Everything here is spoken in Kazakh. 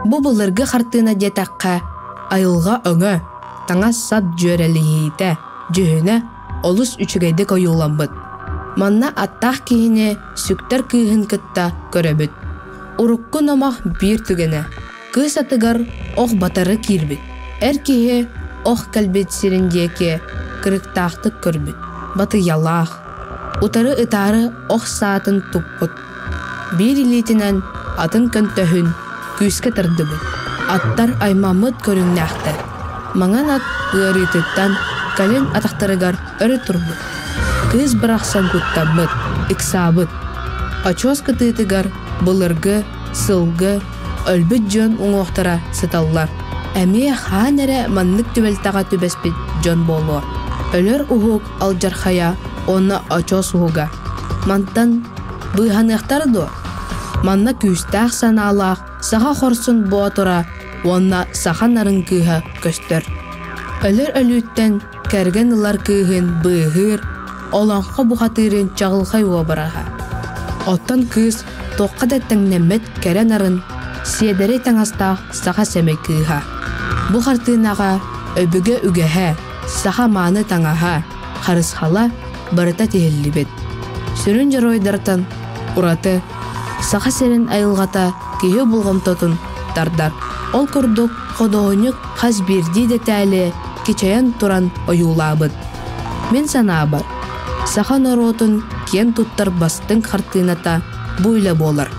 Бу былыргы хартына детаққа айылға өңі таңа сат жөрелейді жүйіне олыс үчігейді көйуламбыд. Манна аттақ кейіне сүктер күйін кітта көрөбід. Урукку намақ бір түгені. Кыз атыгар оқ батары кирбіт. Әр кейі оқ кәлбет сиріндеке кіріктақтық көрбіт. Баты ялақ. Утары ытары оқ саатын туппыт. Bir илетінен атын көнтөһүн күйіске тырдыбыт. Аттар аймамыт көріннәқті. Маңан ат ғырытыттан кәлен атақтарыгар өрі турбыт. Кыз бірақсан күттабыт, иксабыт. Ачоз кытытыгар бұлырғы, сылғы, өлбіт жон оңоқтара сыталлар. Әме хан әрі маннық түбелтаға түбеспет жон болуар. Өлер ұғық алжархая, оны ачоз ұғыға. Мантан бұйханықтар до. Манна күйістәқ саналақ, саға қорсын боатыра, онна сақанарын күйі көстір. Өлер өліттен кәрген ұлар күйін бұйғыр, оланға бұғатырын чағылғай уабыраға. Оттан күйіс тоққада тәңнемет кәрен арын, седері тәңастақ саға сәмей күйіға. Бұғартынаға өбіге үгеға, саға маны таңаға, қарысқала барыта тегілі бет. Сүрін жаройдартан, ұраты, саға серін айылғата кейі бұлғым тұтын дардар. Ол күрдік қодоғынық қаз берді детәлі кечаян тұран ойулабыд. Мен сана бар. Саға наротын кен тұттар бастың қартыната бұйлы болар.